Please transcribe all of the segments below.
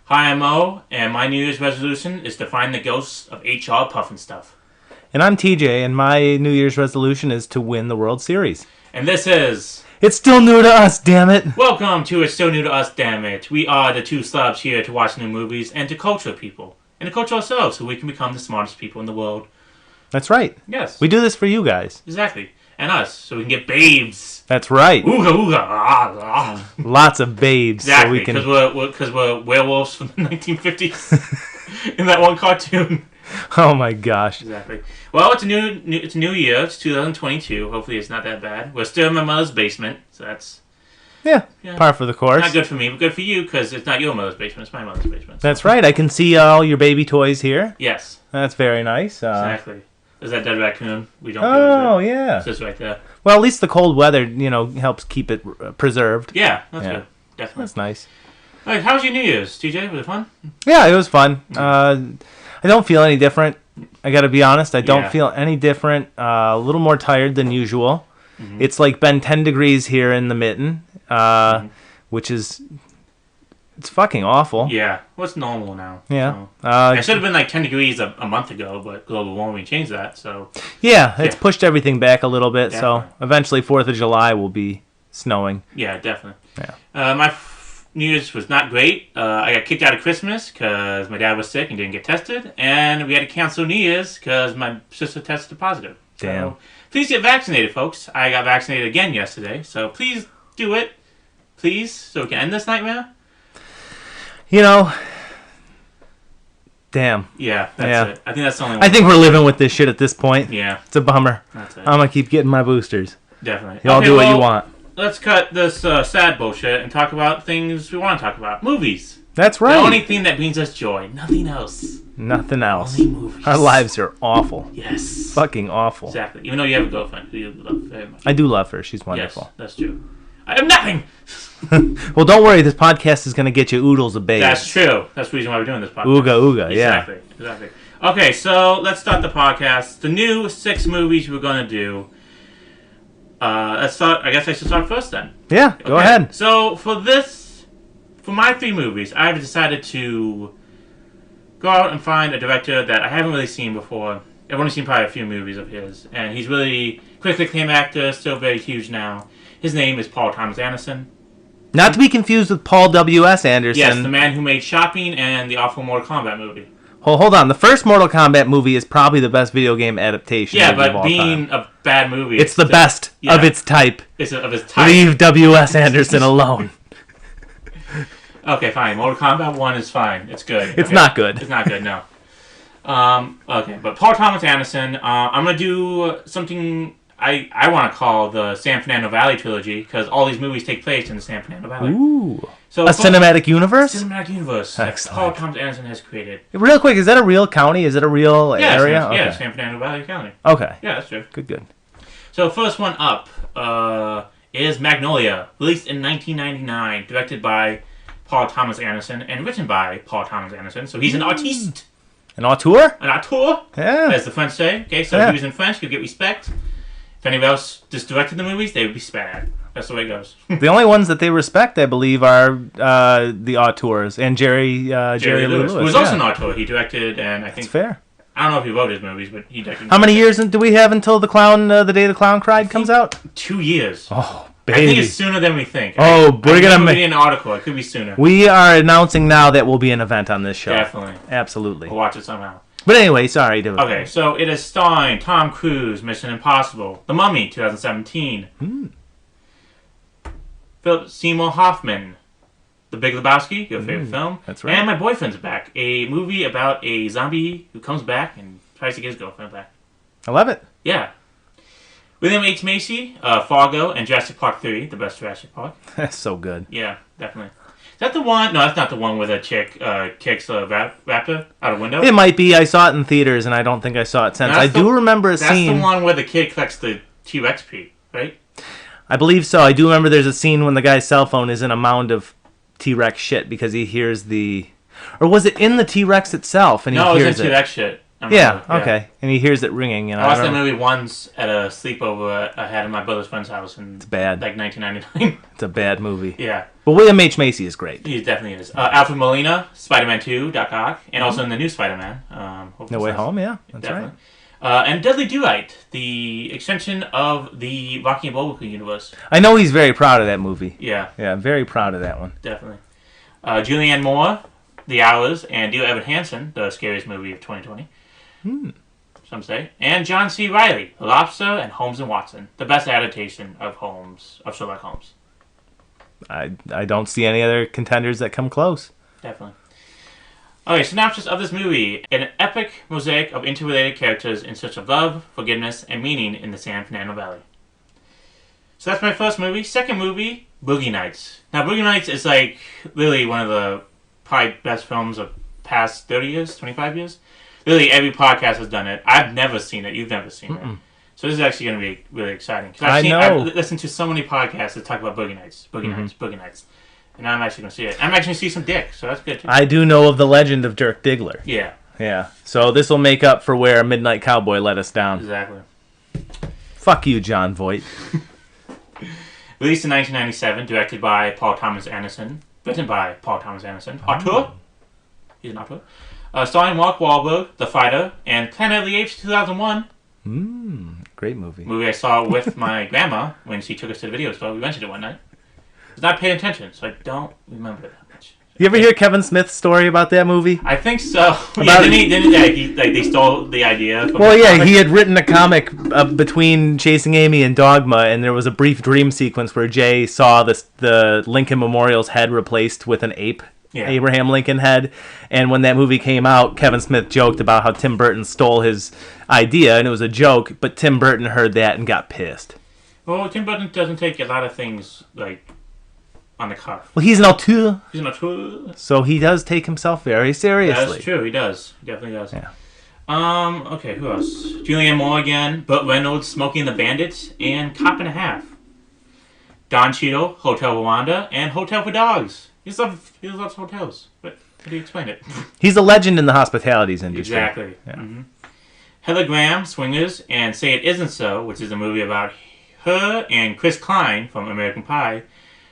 Hi, I'm Mo, and my New Year's resolution is to find the ghosts of HR Puffin stuff. And I'm TJ, and my New Year's resolution is to win the World Series. And this is... It's still new to us, damn it! Welcome to It's Still New to Us, damn it. We are the two slobs here to watch new movies and to culture people. And to culture ourselves so we can become the smartest people in the world. That's right. Yes. We do this for you guys. Exactly. And us, so we can get babes. That's right. Ooga ooga. Ah. Lots of babes. Exactly, so because we're werewolves from the 1950s in that one cartoon. Oh my gosh. Exactly. Well, it's a new year. It's 2022. Hopefully, it's not that bad. We're still in my mother's basement, so that's par for the course. not good for me, but good for you because it's not your mother's basement. It's my mother's basement. That's right. I can see all your baby toys here. Yes. That's very nice. Exactly. There's that dead raccoon. We don't. Oh yeah. It's just right there. Well, at least the cold weather, helps keep it preserved. Yeah, that's good. Definitely. That's nice. All right, how was your New Year's, TJ? Was it fun? Yeah, it was fun. I don't feel any different. I got to be honest. I don't feel any different. A little more tired than usual. Mm-hmm. It's like been 10 degrees here in the mitten, which is... It's fucking awful. Yeah. Well, it's normal now. Yeah. So. It should have been like 10 degrees a month ago, but global warming changed that, so... Yeah, it's pushed everything back a little bit, Definitely. so eventually 4th of July will be snowing. Yeah, definitely. Yeah. My New Year's was not great. I got kicked out of Christmas because my dad was sick and didn't get tested, and we had to cancel New Year's because my sister tested positive. Damn. So, please get vaccinated, folks. I got vaccinated again yesterday, so please do it. Please, so we can end this nightmare. Damn. Yeah, that's it. I think that's the only one. I think we're living with this shit at this point. Yeah. It's a bummer. That's it. I'm going to keep getting my boosters. Definitely. Y'all do what you want. Let's cut this sad bullshit and talk about things we want to talk about. Movies. That's right. The only thing that brings us joy. Nothing else. Nothing else. Only movies. Our lives are awful. Yes. Fucking awful. Exactly. Even though you have a girlfriend who you love very much. I do love her. She's wonderful. Yes, that's true. I have nothing! Well, don't worry. This podcast is going to get you oodles of babes. That's true. That's the reason why we're doing this podcast. Ooga, ooga, yeah. Exactly. Okay, so let's start the podcast. The new 6 movies we're going to do. Let's start. I guess I should start first then. Yeah, go ahead. So for my 3 movies, I've decided to go out and find a director that I haven't really seen before. I've only seen probably a few movies of his, and he's really quick acclaimed actor, still very huge now. His name is Paul Thomas Anderson. Not to be confused with Paul W.S. Anderson. Yes, the man who made Shopping and the awful Mortal Kombat movie. Hold on. The first Mortal Kombat movie is probably the best video game adaptation. Yeah, of all but being time. a bad movie, It's the best of its type. It's of its type. Leave W.S. Anderson alone. Okay, fine. Mortal Kombat 1 is fine. It's good. It's not good. It's not good, no. Okay, but Paul Thomas Anderson, I'm going to do something I want to call the San Fernando Valley trilogy, because all these movies take place in the San Fernando Valley. Ooh. So a cinematic universe? Cinematic universe that Paul Thomas Anderson has created. Real quick, is that a real county? Is it a real area? Yeah, San Fernando Valley County. Okay. Yeah, that's true. Good. So first one up is Magnolia, released in 1999, directed by Paul Thomas Anderson, and written by Paul Thomas Anderson. So he's an artiste. An auteur? An auteur, Yeah. as the French say. Okay, so if he was in French, he'd get respect. If anyone else just directed the movies, they would be spared. That's the way it goes. The only ones that they respect, I believe, are the auteurs and Jerry Lewis. Who was also an auteur. He directed, and I think... That's fair. I don't know if he wrote his movies, but he directed... How many years do we have until the Day the Clown Cried comes out? 2 years. Oh, baby. I think it's sooner than we think. Oh, we're going to make an article. It could be sooner. We are announcing now that will be an event on this show. Definitely. Absolutely. We'll watch it somehow. But anyway, sorry. Okay, so it is starring Tom Cruise, Mission Impossible, The Mummy, 2017. Philip Seymour Hoffman, The Big Lebowski, your favorite film. That's right. And My Boyfriend's Back, a movie about a zombie who comes back and tries to get his girlfriend back. I love it. Yeah. William H. Macy, Fargo, and Jurassic Park 3, the best Jurassic Park. That's so good. Yeah, definitely. Is that the one? No, that's not the one where the chick kicks a raptor out a window. It might be. I saw it in theaters, and I don't think I saw it since. I do remember a scene. That's the one where the kid collects the T-Rex pee, right? I believe so. I do remember there's a scene when the guy's cell phone is in a mound of T-Rex shit because he hears the... Or was it in the T-Rex itself? And No, he it hears was in T-Rex shit. Yeah, okay. And he hears it ringing. I watched that movie once at a sleepover I had at my brother's friend's house in It's bad. like 1999. It's a bad movie. Yeah. But William H. Macy is great. He definitely is. Alfred Molina, Spider-Man 2, Doc Ock, and also in the new Spider-Man. No Way Home, yeah. That's definitely. Right. And Dudley Do-Right, the extension of the Rocky and Bullwinkle universe. I know he's very proud of that movie. Yeah. Yeah, I'm very proud of that one. Definitely. Julianne Moore, The Hours, and Dear Evan Hansen, the scariest movie of 2020. Some say. And John C. Reilly, The Lobster and Holmes and Watson, the best adaptation of Sherlock Holmes. I don't see any other contenders that come close. Definitely. Okay, synopsis of this movie. An epic mosaic of interrelated characters in search of love, forgiveness, and meaning in the San Fernando Valley. So that's my first movie. Second movie, Boogie Nights. Now, Boogie Nights is like really one of the probably best films of past 30 years, 25 years. Really, every podcast has done it. I've never seen it. You've never seen it. So this is actually going to be really exciting. I've listened to so many podcasts that talk about Boogie Nights. Boogie Nights. And now I'm actually going to see it. I'm actually going to see some dick, so that's good too. I do know of the legend of Dirk Diggler. Yeah. Yeah. So this will make up for where Midnight Cowboy let us down. Exactly. Fuck you, John Voight. Released in 1997, directed by Paul Thomas Anderson. Written by Paul Thomas Anderson. Auteur? He's an auteur. Starring Mark Wahlberg, The Fighter, and Planet of the Apes 2001. Great movie. Movie I saw with my grandma when she took us to the video store. We rented it one night. I was not paying attention, so I don't remember that much. You ever hear Kevin Smith's story about that movie? I think so. They stole the idea. From he had written a comic between Chasing Amy and Dogma, and there was a brief dream sequence where Jay saw the Lincoln Memorial's head replaced with an ape. Yeah. Abraham Lincoln head. And when that movie came out, Kevin Smith joked about how Tim Burton stole his idea, and it was a joke, but Tim Burton heard that and got pissed. Well, Tim Burton doesn't take a lot of things, like, on the cuff. Well, he's an auteur. He's an auteur. So he does take himself very seriously. That's true, he does. He definitely does. Yeah. Okay, who else? Julianne Moore again, Burt Reynolds, Smokey and the Bandit, and Cop and a Half. Don Cheadle, Hotel Rwanda, and Hotel for Dogs. He loves hotels. But how do you explain it? He's a legend in the hospitalities industry. Exactly. Yeah. Mm-hmm. Heather Graham, Swingers, and Say It Isn't So, which is a movie about her and Chris Klein from American Pie.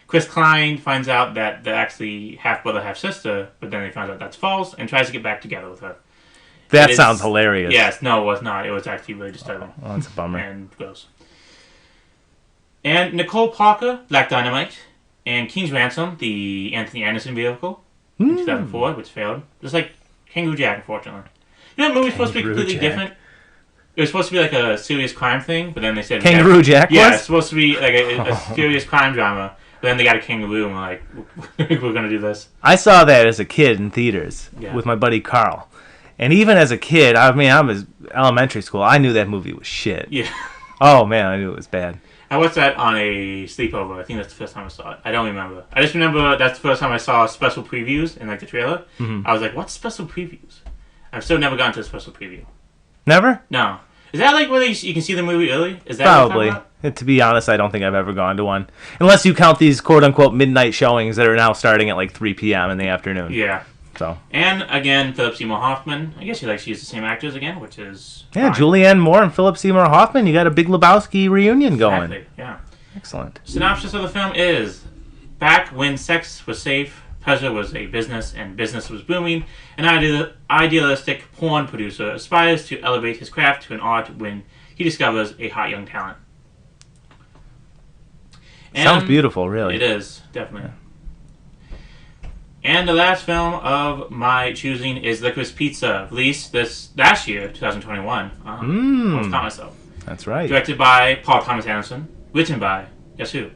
Chris Klein finds out that they're actually half-brother, half-sister, but then he finds out that's false and tries to get back together with her. That sounds hilarious. Yes, no, it was not. It was actually really disturbing. Oh, that's a bummer. And gross. And Nicole Parker, Black Dynamite, and King's Ransom, the Anthony Anderson vehicle, in 2004, which failed. Just like Kangaroo Jack, unfortunately. You know, that movie was supposed to be completely different. It was supposed to be like a serious crime thing, but then they said... Kangaroo Jack was? Yeah, it's supposed to be like a serious crime drama, but then they got a kangaroo and we're like, we're going to do this. I saw that as a kid in theaters with my buddy Carl. And even as a kid, I was elementary school, I knew that movie was shit. Yeah. Oh, man, I knew it was bad. I watched that on a sleepover. I think that's the first time I saw it. I don't remember. I just remember that's the first time I saw special previews in like the trailer. I was like, what's special previews? I've still never gone to a special preview. Never? No. Is that like where you can see the movie early? Is that probably? To be honest, I don't think I've ever gone to one. Unless you count these quote-unquote midnight showings that are now starting at like 3 p.m. in the afternoon. Yeah. So. And again, Philip Seymour Hoffman. I guess he likes to use the same actors again, which is fine. Julianne Julianne Moore and Philip Seymour Hoffman. You got a Big Lebowski reunion going. Exactly, yeah. Excellent. Synopsis of the film is: back when sex was safe, pleasure was a business, and business was booming, an idealistic porn producer aspires to elevate his craft to an art when he discovers a hot young talent. Sounds beautiful, really. It is, definitely. Yeah. And the last film of my choosing is Licorice Pizza, released this last year, 2021. Almost caught myself. That's right. Directed by Paul Thomas Anderson. Written by, guess who?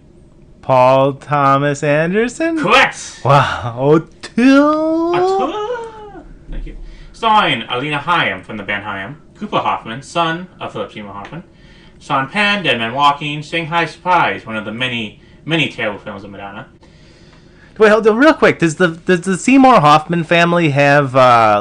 Paul Thomas Anderson? Correct! Wow. Thank you. Starring Alina Hayam from the band Hayam, Cooper Hoffman, son of Philip Seymour Hoffman, Sean Penn, Dead Man Walking, Shanghai Surprise, one of the many, many terrible films of Madonna. Wait, hold on, real quick. Does the Seymour Hoffman family have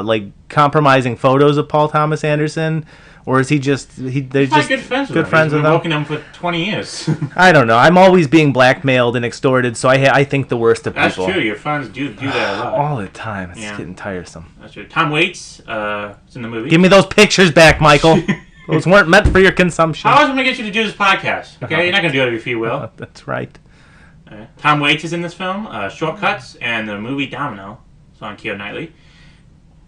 like compromising photos of Paul Thomas Anderson, or is he just they're He's just good friends with good him. friends He's with been him? working them for 20 years. I don't know. I'm always being blackmailed and extorted, so I think the worst of That's people. true. Your friends do that a lot. All the time. It's getting tiresome. That's true. Tom Waits is in the movie. Give me those pictures back, Michael. Those weren't meant for your consumption. How else am I going to get you to do this podcast? Okay, you're not going to do it of your free will. That's right. Tom Waits is in this film. Shortcuts and the movie Domino. It's on Keira Knightley.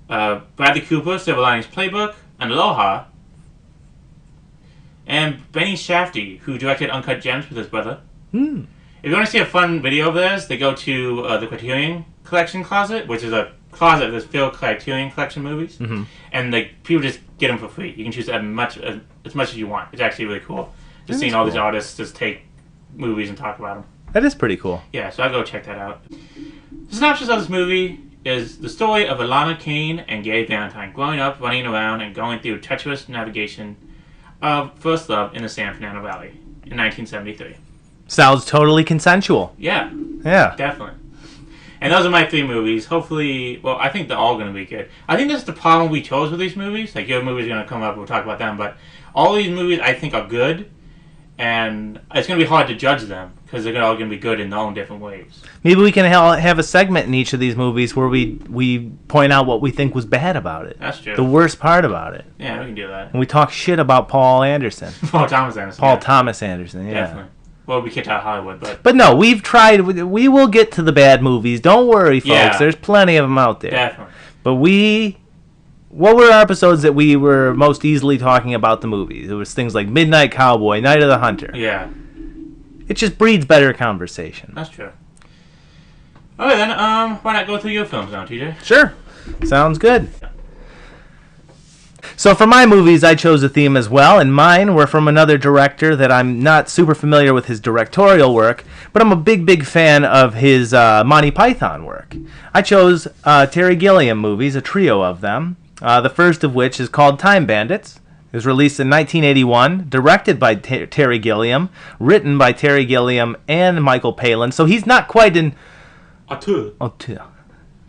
Bradley Cooper, Silver Linings Playbook, and Aloha. And Benny Shafty, who directed Uncut Gems with his brother. If you want to see a fun video of this, they go to the Criterion Collection closet, which is a closet that's filled with Criterion Collection movies. Mm-hmm. And people just get them for free. You can choose as much as you want. It's actually really cool. Just seeing all these artists just take movies and talk about them. That is pretty cool. Yeah, so I'll go check that out. The synopsis of this movie is the story of Alana Kane and Gary Valentine growing up, running around, and going through treacherous navigation of first love in the San Fernando Valley in 1973. Sounds totally consensual. Yeah. Yeah. Definitely. And those are my 3 movies. Hopefully, well, I think they're all going to be good. I think that's the problem we chose with these movies. Like, your movie's going to come up, we'll talk about them. But all these movies I think are good. And it's going to be hard to judge them because they're all going to be good in their own different ways. Maybe we can have a segment in each of these movies where we point out what we think was bad about it. That's true. The worst part about it. Yeah, we can do that. And we talk shit about Paul Anderson. Paul Thomas Anderson. Paul Thomas Anderson, yeah. Definitely. Well, we kicked out Hollywood, but... But no, we've tried... We will get to the bad movies. Don't worry, folks. Yeah. There's plenty of them out there. Definitely. But what were our episodes that we were most easily talking about the movies? It was things like Midnight Cowboy, Night of the Hunter. Yeah. It just breeds better conversation. That's true. Okay, then, why not go through your films now, TJ? Sure. Sounds good. So for my movies, I chose a theme as well, and mine were from another director that I'm not super familiar with his directorial work, but I'm a big fan of his Monty Python work. I chose Terry Gilliam movies, a trio of them, the first of which is called Time Bandits. It was released in 1981, directed by Terry Gilliam, written by Terry Gilliam and Michael Palin, so he's not quite an auteur.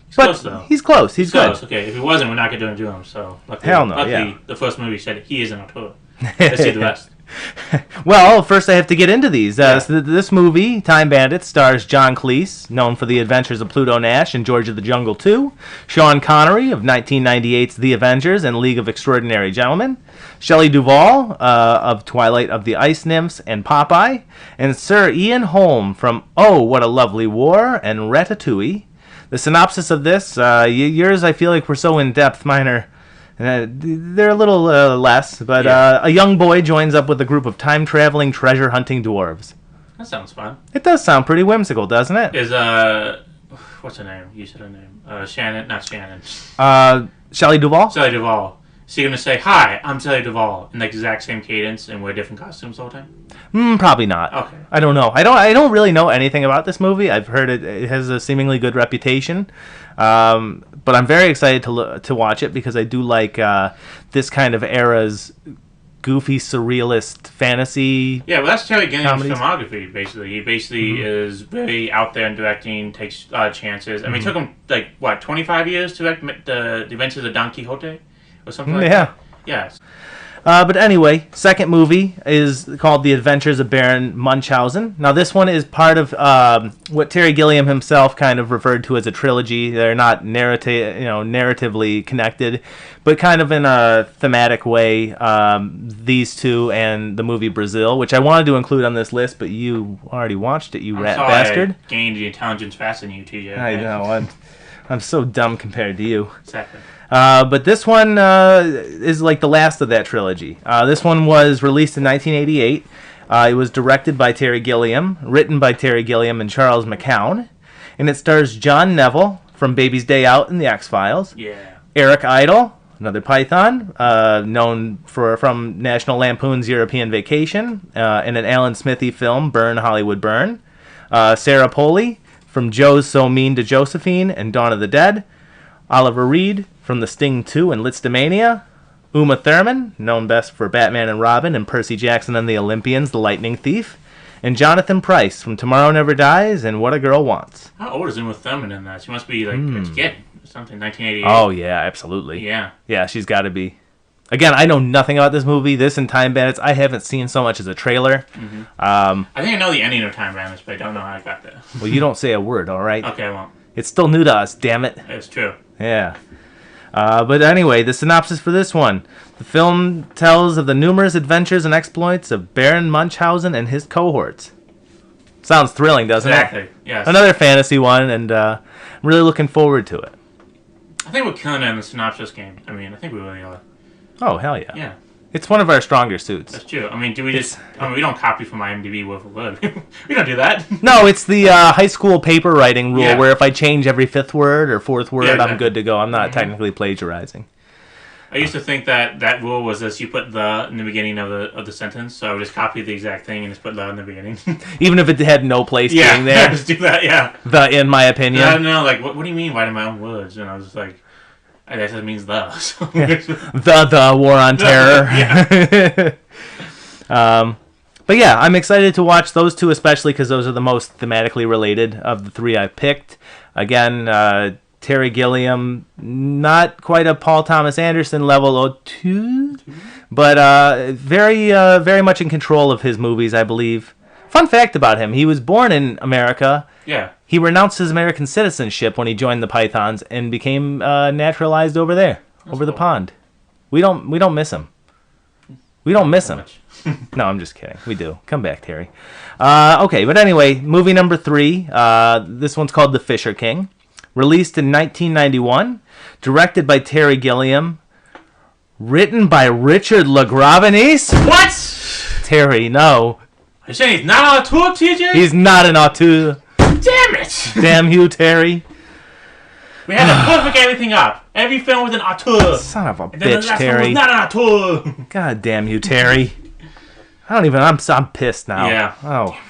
He's But close, though. He's close. He's good. Close. Okay, if he wasn't, we're not going to do him. So luckily, Hell no, yeah. the first movie said he is an auteur. Let's see the rest. Well, first I have to get into these. So this movie, Time Bandits, stars John Cleese, known for The Adventures of Pluto Nash and George of the Jungle 2, Sean Connery of 1998's The Avengers and League of Extraordinary Gentlemen, Shelley Duvall of Twilight of the Ice Nymphs and Popeye, and Sir Ian Holm from Oh, What a Lovely War and Ratatouille. The synopsis of this, yours I feel like were so in-depth, mine are... they're a little less, but a young boy joins up with a group of time-traveling, treasure-hunting dwarves. That sounds fun. It does sound pretty whimsical, doesn't it? Is, what's her name? You said her name. Shannon, not Shannon. Shelley Duvall? Shelley Duvall. So you're going to say, hi, I'm Shelley Duvall, in the exact same cadence and wear different costumes the whole time? Probably not. Okay. I don't know. I don't really know anything about this movie. I've heard it has a seemingly good reputation. But I'm very excited to watch it because I do like this kind of era's goofy, surrealist fantasy. Yeah, well, that's Terry Gilliam's comedies. filmography, basically. He basically is very out there in directing, takes chances. I mean, it took him, 25 years to direct the Adventures of Don Quixote? Or something like that? Yes. But anyway, second movie is called The Adventures of Baron Munchausen. Now, this one is part of what Terry Gilliam himself kind of referred to as a trilogy. They're not narratively connected, but kind of in a thematic way. These two and the movie Brazil, which I wanted to include on this list, but you already watched it, you rat bastard. I gained the intelligence faster than you, TJ. I know. I'm so dumb compared to you. Exactly. But this one is like the last of that trilogy. This one was released in 1988. It was directed by Terry Gilliam, written by Terry Gilliam and Charles McCown, and it stars John Neville from Baby's Day Out and The X-Files. Yeah. Eric Idle, another Python, known from National Lampoon's European Vacation, and an Alan Smithy film, Burn, Hollywood, Burn. Sarah Polley from Joe's So Mean to Josephine and Dawn of the Dead. Oliver Reed from The Sting 2 and Lisztomania. Uma Thurman, known best for Batman and Robin and Percy Jackson and the Olympians, The Lightning Thief. And Jonathan Pryce from Tomorrow Never Dies and What a Girl Wants. How old is Uma Thurman in that? She must be like a kid or something, 1988. Oh, yeah, absolutely. Yeah. Yeah, she's got to be. Again, I know nothing about this movie. This and Time Bandits, I haven't seen so much as a trailer. Mm-hmm. I think I know the ending of Time Bandits, but I don't know how I got there. Well, you don't say a word, all right? Okay, I won't. It's still new to us, damn it. It's true. Yeah. But anyway, the synopsis for this one. The film tells of the numerous adventures and exploits of Baron Munchausen and his cohorts. Sounds thrilling, doesn't it? Exactly, yes. Another fantasy one, and I'm really looking forward to it. I think we're killing it in the synopsis game. I mean, I think we really are. Oh, hell yeah. Yeah. It's one of our stronger suits. That's true. I mean, we don't copy from IMDb word for word. We don't do that. No, it's the high school paper writing rule where if I change every fifth word or fourth word, exactly. I'm good to go. I'm not technically plagiarizing. I used to think that rule was this: you put the in the beginning of the sentence, so I would just copy the exact thing and just put the in the beginning. Even if it had no place being there? Just do that, yeah. The, in my opinion? I don't know, like, what do you mean writing my own words? And I was just like, I guess it means the. So. The war on terror. Yeah. But yeah, I'm excited to watch those two, especially because those are the most thematically related of the three I picked. Again, Terry Gilliam, not quite a Paul Thomas Anderson level or two, but very much in control of his movies, I believe. Fun fact about him, he was born in America. Yeah. He renounced his American citizenship when he joined the Pythons and became naturalized over there, over the pond. We don't miss him. We don't miss him. No, I'm just kidding. We do. Come back, Terry. Okay, but anyway, movie number 3. This one's called The Fisher King. Released in 1991. Directed by Terry Gilliam. Written by Richard LaGravenese. What? Terry, no. Are you saying he's not on a tour, TJ? He's not an auteur. Damn it! Damn you, Terry. We had to perfect everything up. Every film was an auteur. Son of a and then the bitch, last Terry. one was not an auteur. God damn you, Terry. I'm pissed now. Yeah. Oh.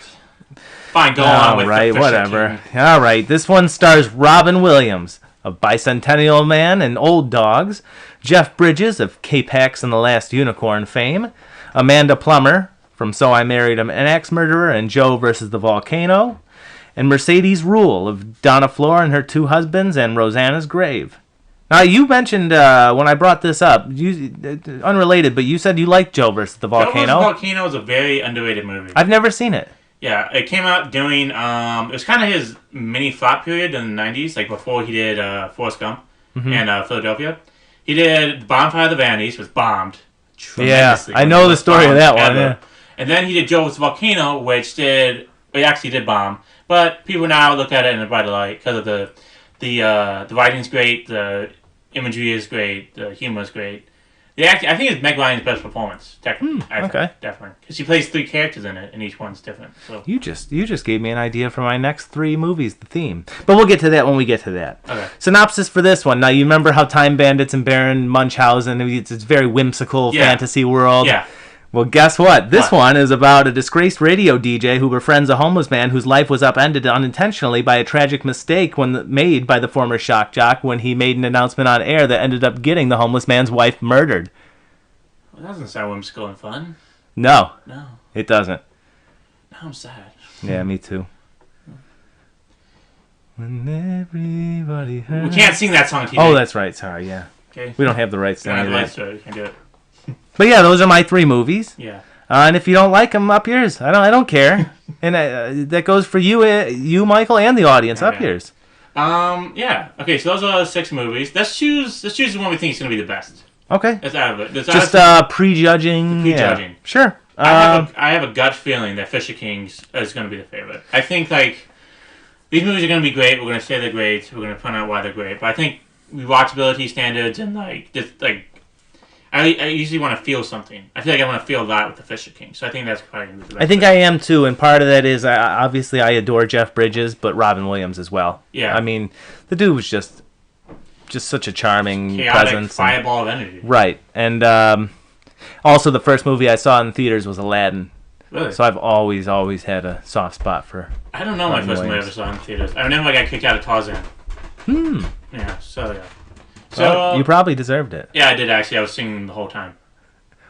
Fine, go on with right, the Fisher whatever. King. All right, this one stars Robin Williams of Bicentennial Man and Old Dogs, Jeff Bridges of K-Pax and the Last Unicorn fame, Amanda Plummer from So I Married an Axe-Murderer and Joe versus the Volcano, and Mercedes Rule of Donna Floor and Her Two Husbands and Rosanna's Grave. Now, you mentioned when I brought this up, unrelated, but you said you liked Joe versus the Volcano. Joe versus the Volcano is a very underrated movie. I've never seen it. Yeah, it came out during, it was kind of his mini flop period in the 90s, like before he did Forrest Gump and Philadelphia. He did Bonfire of the Vanities, which bombed tremendously. Yeah, I know the story of that one. Yeah. And then he did Joe vs. Volcano, which it actually did bomb, but people now look at it in a brighter light because of the writing's great, the imagery is great, the humor is great. I think it's Meg Ryan's best performance, technically. Definitely, because she plays 3 characters in it, and each one's different. So you just gave me an idea for my next 3 movies, the theme. But we'll get to that when we get to that. Okay. Synopsis for this one. Now, you remember how Time Bandits and Baron Munchausen, it's a very whimsical fantasy world. Yeah. Well, guess what? This one is about a disgraced radio DJ who befriends a homeless man whose life was upended unintentionally by a tragic mistake made by the former shock jock when he made an announcement on air that ended up getting the homeless man's wife murdered. Well, that doesn't sound whimsical and fun. No, No. it doesn't. Now I'm sad. Yeah, me too. When everybody heard... We can't sing that song, TJ. Oh, that's right. Sorry, yeah. Okay. We don't have the rights to We don't any have of the that. rights to it. We can't do it. But yeah, those are my 3 movies. Yeah. And if you don't like them, up yours. I don't care. And that goes for you, Michael, and the audience. Up yours. Yeah. Okay, so those are 6 movies. Let's choose the one we think is going to be the best. Okay. That's out of it. Just prejudging. Prejudging. Yeah. Sure. I have a gut feeling that Fisher King is going to be the favorite. I think these movies are going to be great. We're going to say they're great. We're going to point out why they're great. But I think rewatchability standards and I usually want to feel something. I feel like I want to feel that with the Fisher King. So I think that's probably going to be the best. I think I am too, and part of that is obviously I adore Jeff Bridges, but Robin Williams as well. Yeah. I mean, the dude was just such a charming chaotic presence. Fireball of energy. Right, and also the first movie I saw in theaters was Aladdin. Really? So I've always had a soft spot for. I don't know my first movie I ever saw in theaters. I remember I got kicked out of Tarzan. Yeah. So yeah. So you probably deserved it. Yeah, I did actually. I was singing the whole time.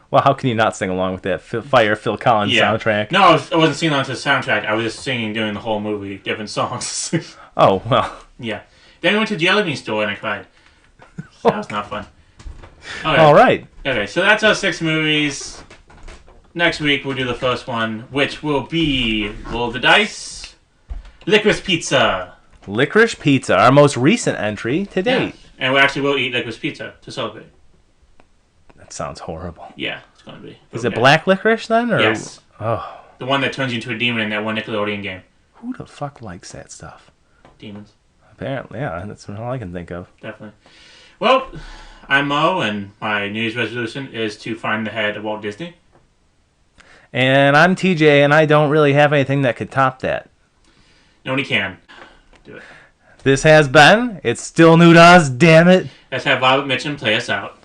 Well, how can you not sing along with that Phil Collins soundtrack? No, I wasn't singing along to the soundtrack. I was just singing during the whole movie, different songs. Oh, well. Yeah. Then we went to the Jelly Bean store and I cried. So that was not fun. Okay. All right. Okay, so that's our 6 movies. Next week we'll do the first one, which will be roll the dice. Licorice Pizza. Licorice Pizza, our most recent entry to date. Yeah. And we actually will eat licorice pizza to celebrate. That sounds horrible. Yeah, it's gonna be. Is it black licorice then? Or? Yes. Oh. The one that turns you into a demon in that one Nickelodeon game. Who the fuck likes that stuff? Demons. Apparently, yeah, that's all I can think of. Definitely. Well, I'm Mo, and my New Year's resolution is to find the head of Walt Disney. And I'm TJ, and I don't really have anything that could top that. Nobody can. Do it. This has been It's Still New to Us, damn it. Let's have Violet Mitchum play us out.